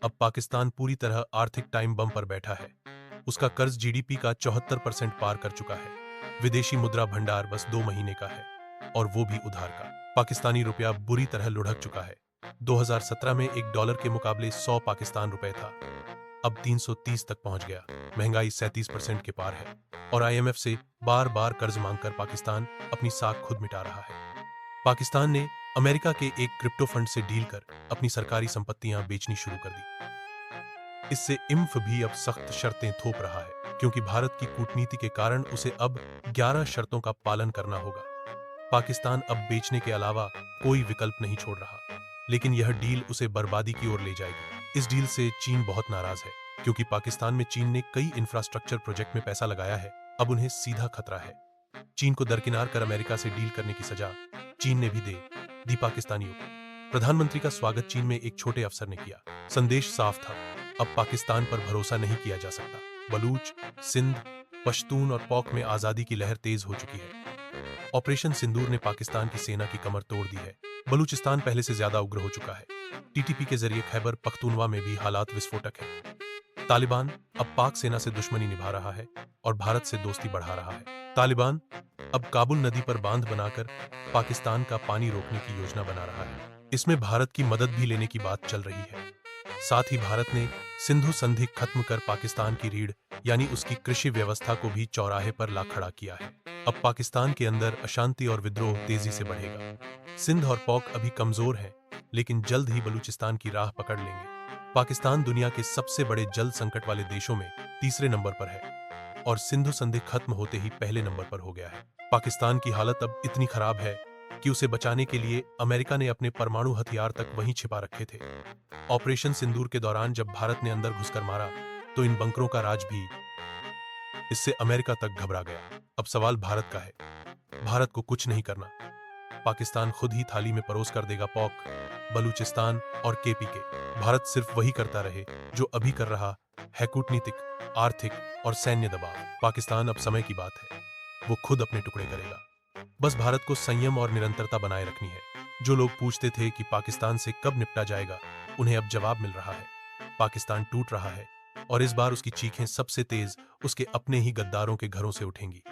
अब पाकिस्तान पूरी तरह आर्थिक टाइम बम पर बैठा है। उसका कर्ज जीडीपी का 74% पार कर चुका है। विदेशी मुद्रा भंडार बस 2 महीने का है, और वो भी उधार का। पाकिस्तानी रुपया बुरी तरह लुढ़क चुका है। 2017 में $1 के मुकाबले 100 पाकिस्तान रुपए था, अब 330 तक पहुंच गया। महंगाई 37% के पार है, और आईएमएफ से बार बार कर्ज मांगकर पाकिस्तान अपनी साख खुद मिटा रहा है। पाकिस्तान ने अमेरिका के एक क्रिप्टो फंड से डील कर अपनी सरकारी संपत्तियां बेचनी शुरू कर दी। इससे इम्फ भी अब सख्त शर्तें थोप रहा है, क्योंकि भारत की कूटनीति के कारण उसे अब 11 शर्तों का पालन करना होगा। पाकिस्तान अब बेचने के अलावा कोई विकल्प नहीं छोड़ रहा, लेकिन यह डील उसे बर्बादी की ओर ले जाएगी। इस डील से चीन बहुत नाराज है, क्योंकि पाकिस्तान में चीन ने कई इंफ्रास्ट्रक्चर प्रोजेक्ट में पैसा लगाया है। अब उन्हें सीधा खतरा है। चीन को दरकिनार कर अमेरिका से डील करने की सजा चीन ने भी दे दी पाकिस्तानियों को। प्रधानमंत्री का स्वागत चीन में एक छोटे अफसर ने किया। संदेश साफ था, अब पाकिस्तान पर भरोसा नहीं किया जा सकता। बलूच, सिंध, पश्तून और पौक में आजादी की लहर तेज हो चुकी है। ऑपरेशन सिंदूर ने पाकिस्तान की सेना की कमर तोड़ दी है। बलूचिस्तान पहले से ज्यादा उग्र हो चुका है। टीटीपी के जरिए खैबर पख्तूनवा में भी हालात विस्फोटक है। तालिबान अब पाक सेना से दुश्मनी निभा रहा है और भारत से दोस्ती बढ़ा रहा है। तालिबान अब काबुल नदी पर बांध बनाकर पाकिस्तान का पानी रोकने की योजना बना रहा है। इसमें भारत की मदद भी लेने की बात चल रही है। साथ ही भारत ने सिंधु संधि खत्म कर पाकिस्तान की रीढ़ यानी उसकी कृषि व्यवस्था को भी चौराहे पर ला खड़ा किया है। अब पाकिस्तान के अंदर अशांति और विद्रोह तेजी से बढ़ेगा। सिंध और पौक अभी कमजोर हैं, लेकिन जल्द ही बलूचिस्तान की राह पकड़ लेंगे। पाकिस्तान दुनिया के सबसे बड़े जल संकट वाले देशों में तीसरे नंबर पर है, और सिंधु संधि खत्म होते ही पहले नंबर पर हो गया है। पाकिस्तान की हालत अब इतनी खराब है कि उसे बचाने के लिए अमेरिका ने अपने परमाणु हथियार तक वहीं छिपा रखे थे। ऑपरेशन सिंदूर के दौरान जब भारत ने अंदर घुसकर मारा, तो इन बंकरों का राज भी इससे अमेरिका तक घबरा गया। अब सवाल भारत का है। भारत को कुछ नहीं करना। पाकिस्तान खुद ही थाली में परोस कर देगा पौक, बलूचिस्तान और केपी के। भारत सिर्फ वही करता रहे जो अभी कर रहा है, कूटनीतिक, आर्थिक और सैन्य दबाव। पाकिस्तान अब समय की बात है, वो खुद अपने टुकड़े करेगा। बस भारत को संयम और निरंतरता बनाए रखनी है। जो लोग पूछते थे कि पाकिस्तान से कब निपटा जाएगा, उन्हें अब जवाब मिल रहा है। पाकिस्तान टूट रहा है, और इस बार उसकी चीखें सबसे तेज उसके अपने ही गद्दारों के घरों से उठेंगी।